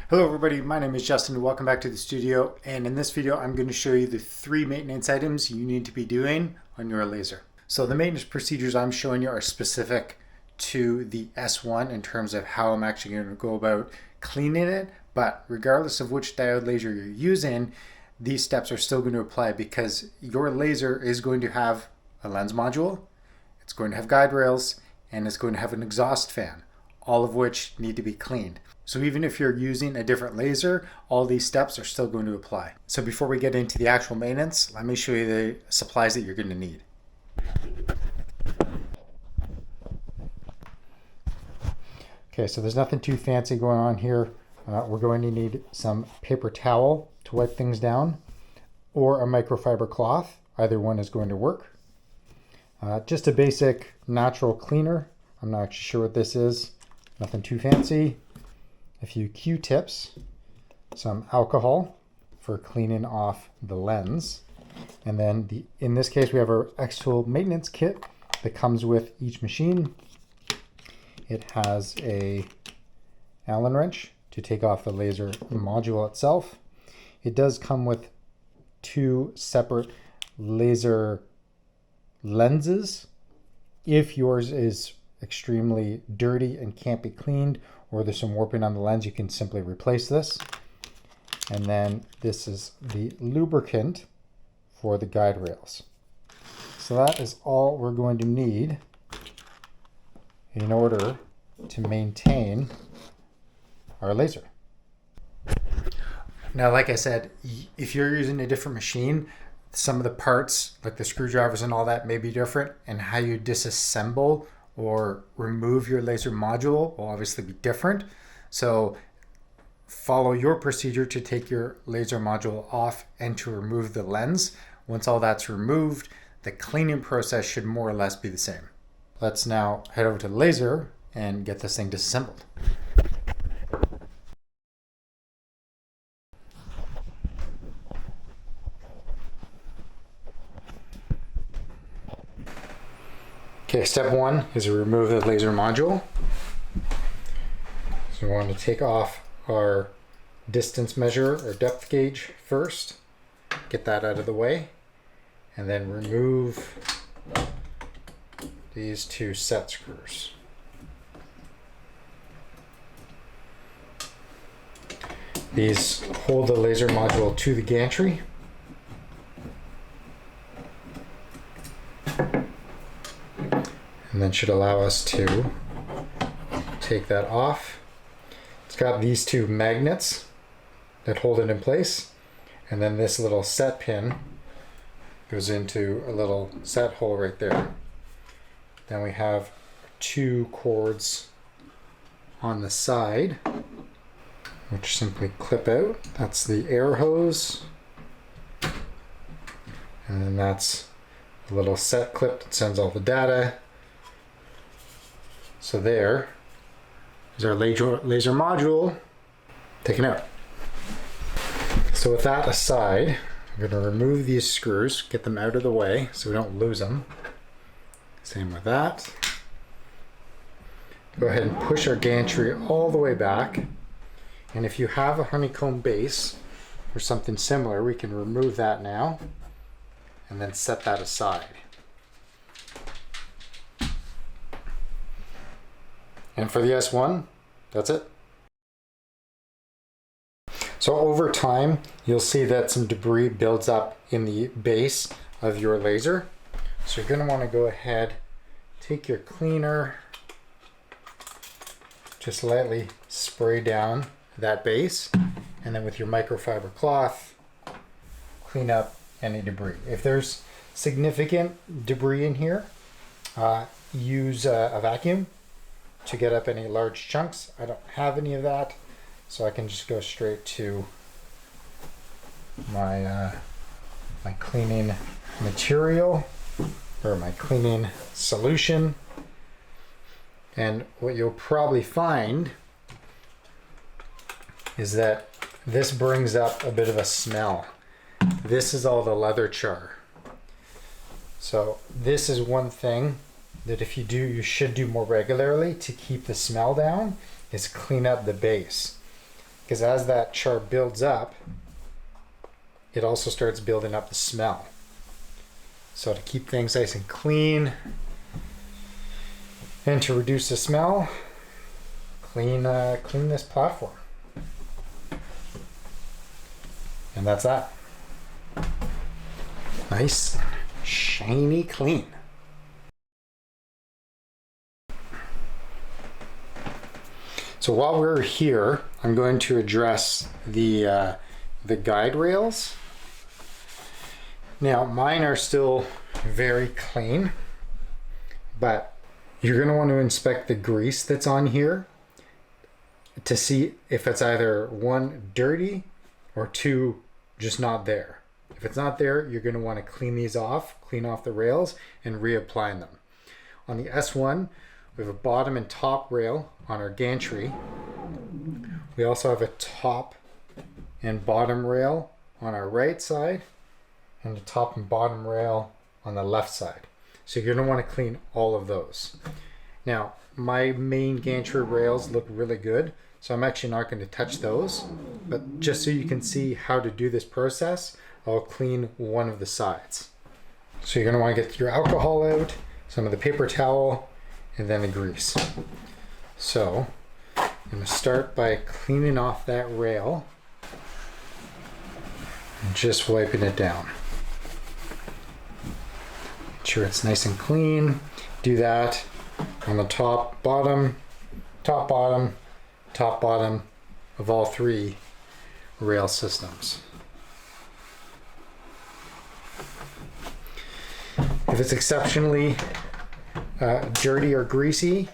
Hello everybody, my name is Justin. Welcome back to the studio, and in this video I'm going to show you the 3 maintenance items you need to be doing on your laser. So the maintenance procedures I'm showing you are specific to the S1 in terms of how I'm actually going to go about cleaning it, but regardless of which diode laser you're using, these steps are still going to apply because your laser is going to have a lens module, it's going to have guide rails, and it's going to have an exhaust fan, all of which need to be cleaned. So even if you're using a different laser, all these steps are still going to apply. So before we get into the actual maintenance, let me show you the supplies that you're going to need. Okay, so there's nothing too fancy going on here. We're going to need some paper towel to wipe things down, or a microfiber cloth. Either one is going to work. Just a basic natural cleaner. I'm not actually sure what this is. Nothing too fancy. A few Q-tips, some alcohol for cleaning off the lens, and then in this case we have our xTool maintenance kit that comes with each machine. It has a Allen wrench to take off the laser module itself. It does come with 2 separate laser lenses. If yours is extremely dirty and can't be cleaned, or there's some warping on the lens, you can simply replace this. And then this is the lubricant for the guide rails. So that is all we're going to need in order to maintain our laser. Now, like I said, if you're using a different machine, some of the parts, like the screwdrivers and all that, may be different, and how you disassemble or remove your laser module will obviously be different. So follow your procedure to take your laser module off and to remove the lens. Once all that's removed, the cleaning process should more or less be the same. Let's now head over to the laser and get this thing disassembled. Okay, step 1 is to remove the laser module. So we want to take off our distance measure or depth gauge first, get that out of the way, and then remove these 2 set screws. These hold the laser module to the gantry. And then should allow us to take that off. It's got these 2 magnets that hold it in place, and then this little set pin goes into a little set hole right there. Then we have 2 cords on the side which simply clip out. That's the air hose, and then that's a little set clip that sends all the data. So there is our laser module taken out. So with that aside, I'm going to remove these screws, get them out of the way so we don't lose them. Same with that. Go ahead and push our gantry all the way back. And if you have a honeycomb base or something similar, we can remove that now and then set that aside. And for the S1, that's it. So over time, you'll see that some debris builds up in the base of your laser. So you're going to want to go ahead, take your cleaner, just lightly spray down that base, and then with your microfiber cloth, clean up any debris. If there's significant debris in here, use a vacuum to get up any large chunks. I don't have any of that, so I can just go straight to my my cleaning material or my cleaning solution. And what you'll probably find is that this brings up a bit of a smell. This is all the leather char. So this is one thing that if you do, you should do more regularly to keep the smell down, is clean up the base. because as that char builds up, it also starts building up the smell. So to keep things nice and clean and to reduce the smell, clean this platform. And that's that. Nice, shiny clean. So while we're here, I'm going to address the guide rails. Now mine are still very clean, but you're going to want to inspect the grease that's on here to see if it's either one, dirty, or two, just not there. If it's not there, you're going to want to clean these off, clean off the rails, and reapply them. On the S1, we have a bottom and top rail on our gantry. We also have a top and bottom rail on our right side, and the top and bottom rail on the left side. So you're going to want to clean all of those. Now, my main gantry rails look really good, so I'm actually not going to touch those. But just so you can see how to do this process, I'll clean one of the sides. So you're going to want to get your alcohol out, some of the paper towel, and then the grease. So I'm going to start by cleaning off that rail and just wiping it down. Make sure it's nice and clean. Do that on the top, bottom, top, bottom, top, bottom of all three rail systems. If it's exceptionally dirty or greasy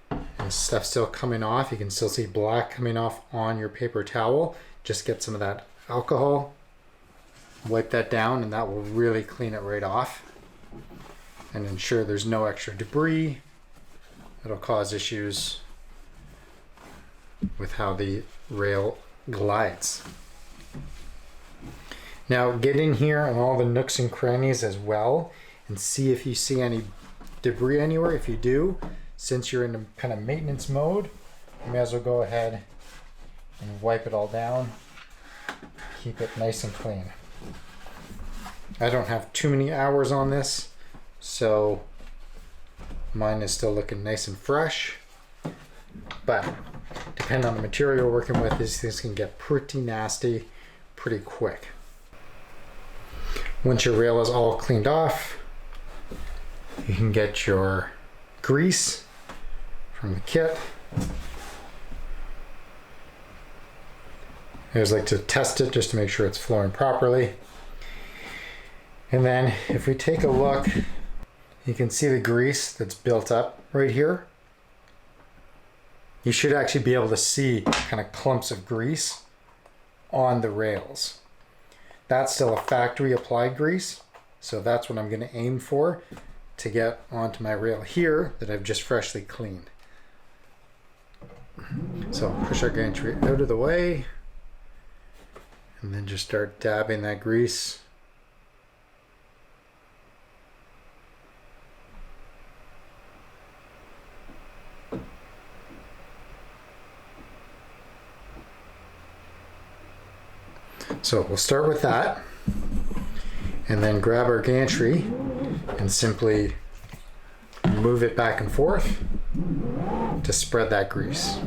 and stuff still coming off, you can still see black coming off on your paper towel, just get some of that alcohol, wipe that down, and that will really clean it right off and ensure there's no extra debris. It'll cause issues with how the rail glides. Now get in here on all the nooks and crannies as well and see if you see any debris anywhere. If you do, since you're in a kind of maintenance mode, you may as well go ahead and wipe it all down. Keep it nice and clean. I don't have too many hours on this, so mine is still looking nice and fresh. But depending on the material you're working with, these things can get pretty nasty pretty quick. Once your rail is all cleaned off, you can get your grease from the kit. I always like to test it just to make sure it's flowing properly. And then if we take a look, you can see the grease that's built up right here. You should actually be able to see kind of clumps of grease on the rails. That's still a factory applied grease, so that's what I'm going to aim for to get onto my rail here that I've just freshly cleaned. So push our gantry out of the way and then just start dabbing that grease. So we'll start with that and then grab our gantry and simply move it back and forth to spread that grease.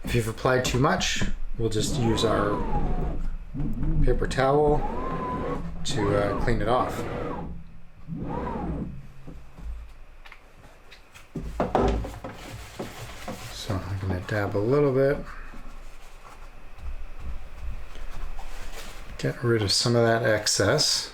If you've applied too much, we'll just use our paper towel to clean it off. So I'm going to dab a little bit. Get rid of some of that excess.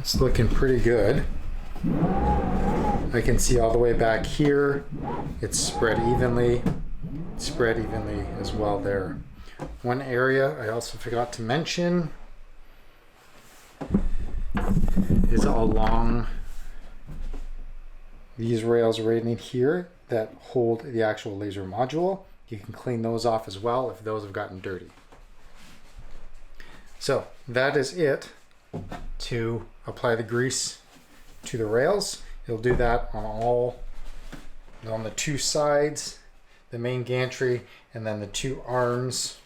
It's looking pretty good. I can see all the way back here. It's spread evenly. It's spread evenly as well there. One area I also forgot to mention is along these rails right in here that hold the actual laser module. You can clean those off as well if those have gotten dirty. So that is it to apply the grease to the rails. You'll do that on the two sides, the main gantry, and then the two arms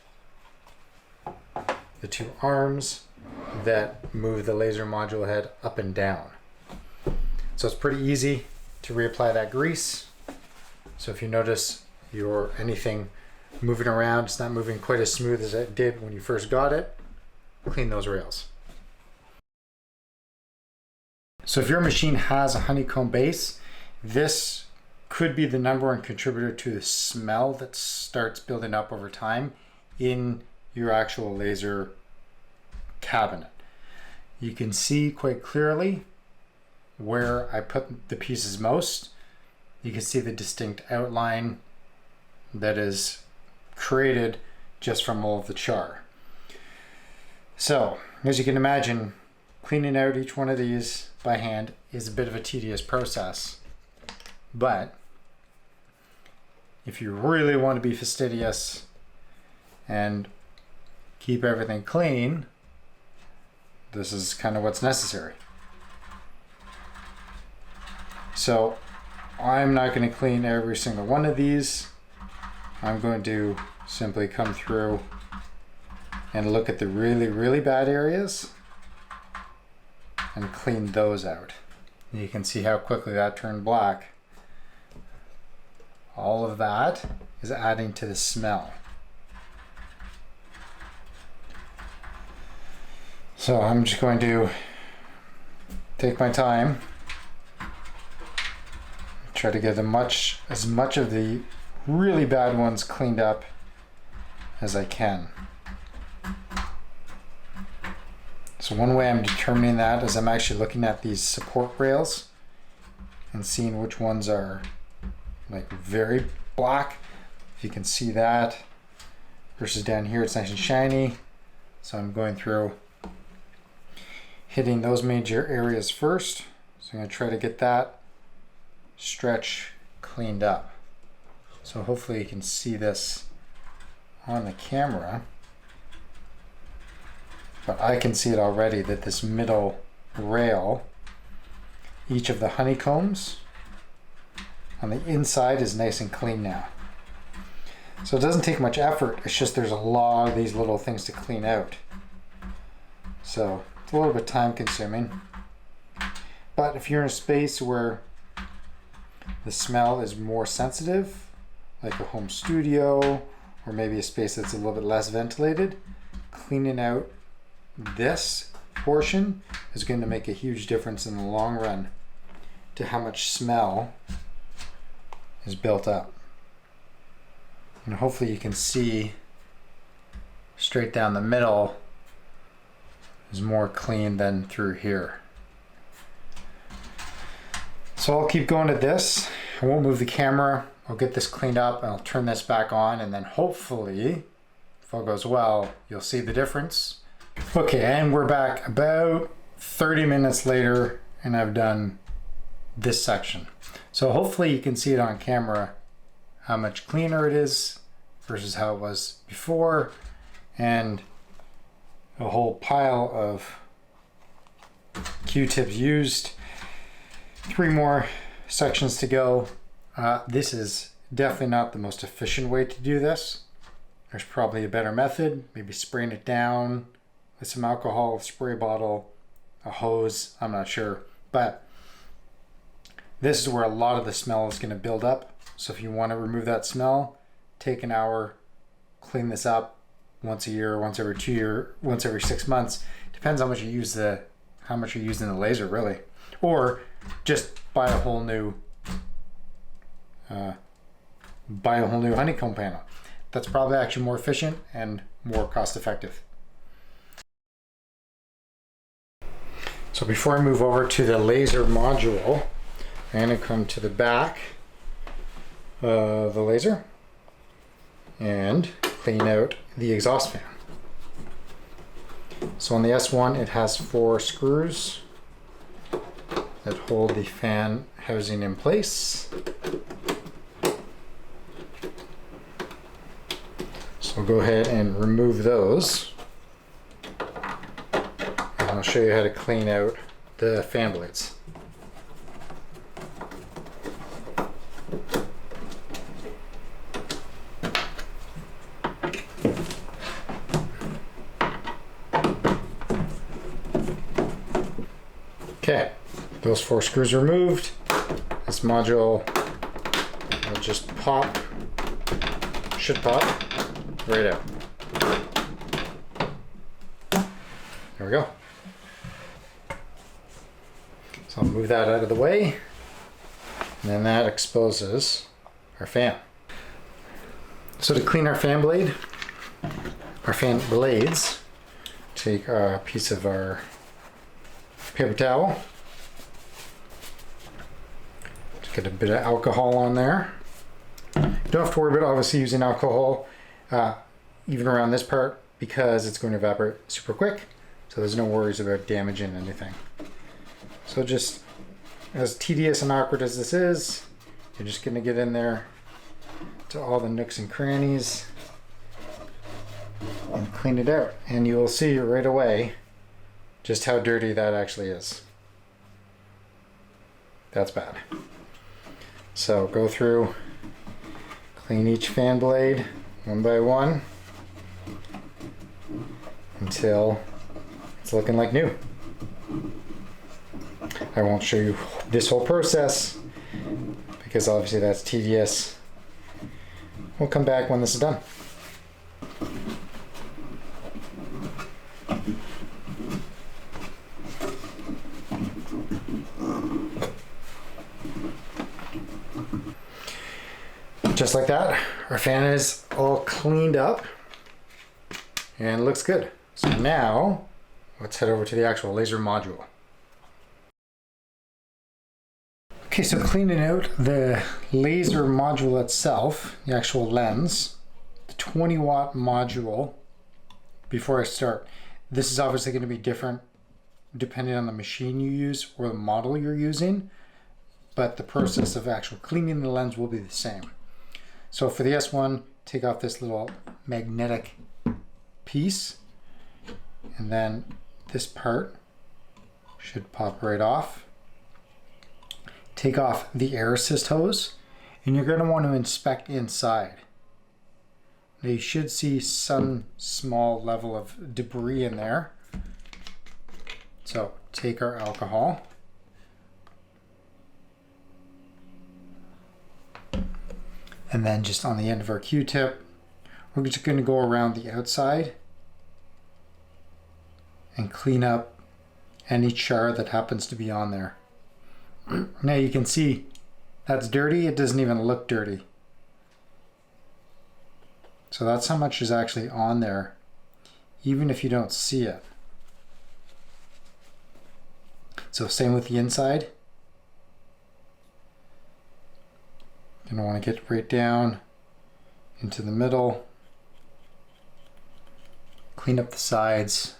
that move the laser module head up and down. So it's pretty easy to reapply that grease. So if you notice anything moving around, it's not moving quite as smooth as it did when you first got it, clean those rails. So if your machine has a honeycomb base, this could be the number one contributor to the smell that starts building up over time in your actual laser cabinet. You can see quite clearly where I put the pieces most. You can see the distinct outline that is created just from all of the char. So, as you can imagine, cleaning out each one of these by hand is a bit of a tedious process. But if you really want to be fastidious and keep everything clean, this is kind of what's necessary. So I'm not going to clean every single one of these. I'm going to simply come through and look at the really, really bad areas and clean those out. You can see how quickly that turned black. All of that is adding to the smell. So I'm just going to take my time, try to get as much of the really bad ones cleaned up as I can. So one way I'm determining that is I'm actually looking at these support rails and seeing which ones are like very black. If you can see that, versus down here it's nice and shiny. So I'm going through hitting those major areas first. So I'm going to try to get that stretch cleaned up. So hopefully you can see this on the camera. But I can see it already that this middle rail, each of the honeycombs on the inside is nice and clean now. So it doesn't take much effort, it's just there's a lot of these little things to clean out. So it's a little bit time consuming. But if you're in a space where the smell is more sensitive, like a home studio, or maybe a space that's a little bit less ventilated, cleaning out this portion is going to make a huge difference in the long run to how much smell is built up. And hopefully you can see straight down the middle is more clean than through here. So I'll keep going to this. I won't move the camera. I'll get this cleaned up and I'll turn this back on, and then hopefully, if all goes well, you'll see the difference. Okay, and we're back about 30 minutes later and I've done this section. So hopefully you can see it on camera how much cleaner it is versus how it was before, and a whole pile of Q-tips used. 3 more sections to go. This is definitely not the most efficient way to do this. There's probably a better method, maybe spraying it down with some alcohol, a spray bottle, a hose, I'm not sure. But this is where a lot of the smell is going to build up. So if you want to remove that smell, take an hour, clean this up once a year, once every 2 years, once every 6 months. Depends how much you use how much you're using the laser, really. Or just buy a whole new honeycomb panel. That's probably actually more efficient and more cost effective. So before I move over to the laser module, I'm going to come to the back of the laser and clean out the exhaust fan. So on the S1 it has 4 screws that hold the fan housing in place. So we'll go ahead and remove those. I'll show you how to clean out the fan blades. Okay, those 4 screws are removed. This module will just pop, should pop right out. There we go. So I'll move that out of the way, and then that exposes our fan. So to clean our fan blade, our fan blades, take a piece of our paper towel, just get a bit of alcohol on there. You don't have to worry about obviously using alcohol even around this part because it's going to evaporate super quick, so there's no worries about damaging anything. So just as tedious and awkward as this is, you're just going to get in there to all the nooks and crannies and clean it out, and you will see right away just how dirty that actually is. That's bad. So go through, clean each fan blade one by one until it's looking like new. I won't show you this whole process because obviously that's tedious. We'll come back when this is done. Just like that, our fan is all cleaned up and looks good. So now let's head over to the actual laser module. Okay, so cleaning out the laser module itself, the actual lens, the 20-watt module. Before I start, this is obviously going to be different depending on the machine you use or the model you're using, but the process of actual cleaning the lens will be the same. So for the S1, take off this little magnetic piece, and then this part should pop right off. Take off the air assist hose, and you're going to want to inspect inside. Now you should see some small level of debris in there. So take our alcohol. And then just on the end of our Q-tip, we're just going to go around the outside and clean up any char that happens to be on there. Now you can see that's dirty. It doesn't even look dirty. So that's how much is actually on there, even if you don't see it. So same with the inside. You're going to want to get right down into the middle, clean up the sides,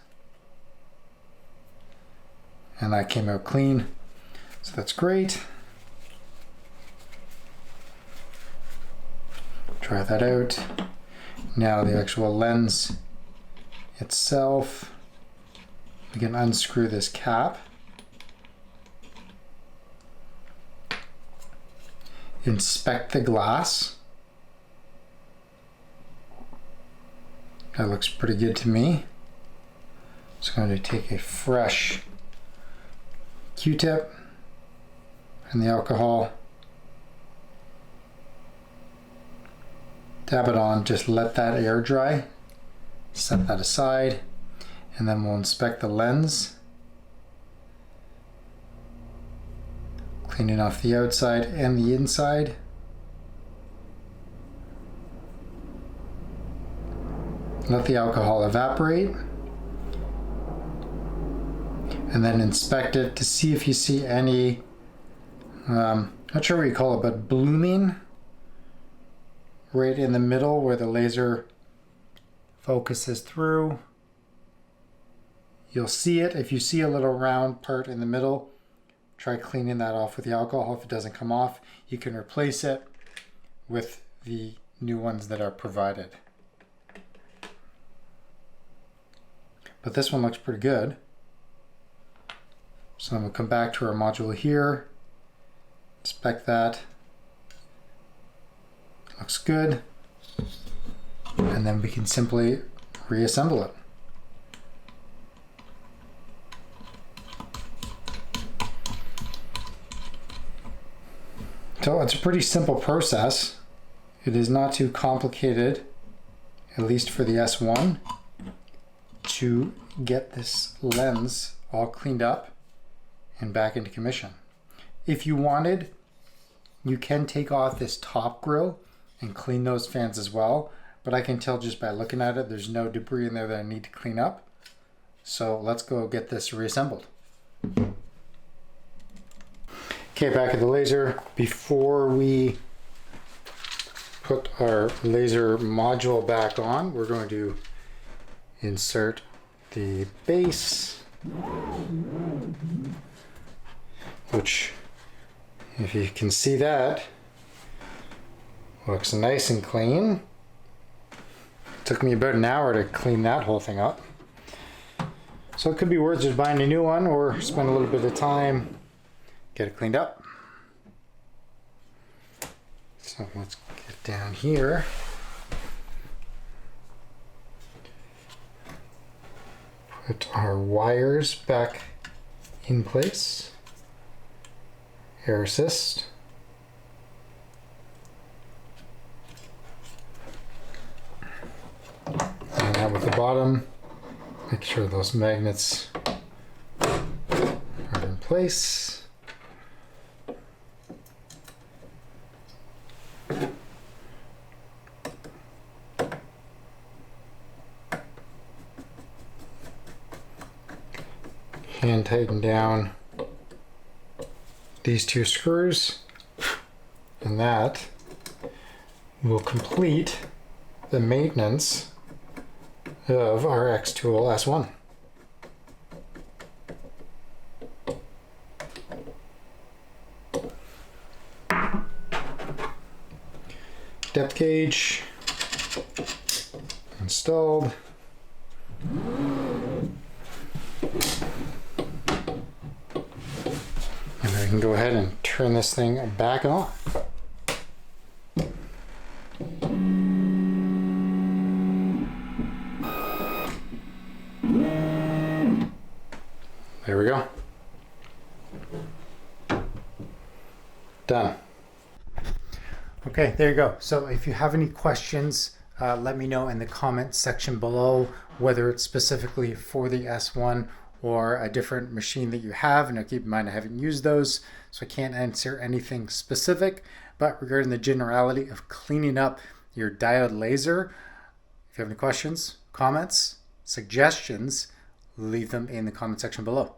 and that came out clean. So that's great. Try that out. Now the actual lens itself, we can unscrew this cap. Inspect the glass. That looks pretty good to me. So I'm going to take a fresh Q-tip and the alcohol. Dab it on, just let that air dry. Set that aside, and then we'll inspect the lens. Cleaning off the outside and the inside. Let the alcohol evaporate. And then inspect it to see if you see any, not sure what you call it, but blooming right in the middle where the laser focuses through. You'll see it. If you see a little round part in the middle, try cleaning that off with the alcohol. If it doesn't come off, you can replace it with the new ones that are provided. But this one looks pretty good. So I'm going to come back to our module here, inspect that. Looks good. And then we can simply reassemble it. So it's a pretty simple process. It is not too complicated, at least for the S1, to get this lens all cleaned up and back into commission. If you wanted, you can take off this top grill and clean those fans as well, but I can tell just by looking at it there's no debris in there that I need to clean up. So let's go get this reassembled. Okay, back at the laser. Before we put our laser module back on, we're going to insert the base, which, if you can see that, looks nice and clean. Took me about an hour to clean that whole thing up. So it could be worth just buying a new one or spend a little bit of time, get it cleaned up. So let's get down here. Put our wires back in place. Air assist. And now with the bottom, make sure those magnets are in place. Hand tighten down these two screws, and that will complete the maintenance of our xTool S1. Depth gauge installed. And I can go ahead and turn this thing back on. There we go. Done. Okay, there you go. So if you have any questions, let me know in the comments section below, whether it's specifically for the S1 or a different machine that you have. And keep in mind, I haven't used those, so I can't answer anything specific. But regarding the generality of cleaning up your diode laser, if you have any questions, comments, suggestions, leave them in the comment section below.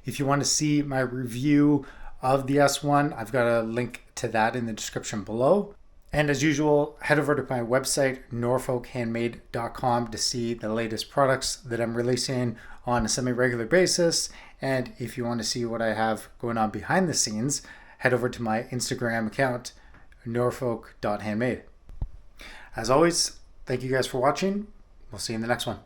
If you want to see my review of the S1, I've got a link to that in the description below. And as usual, head over to my website, norfolkhandmade.com, to see the latest products that I'm releasing on a semi-regular basis. And if you want to see what I have going on behind the scenes, head over to my Instagram account, norfolk.handmade. As always, thank you guys for watching. We'll see you in the next one.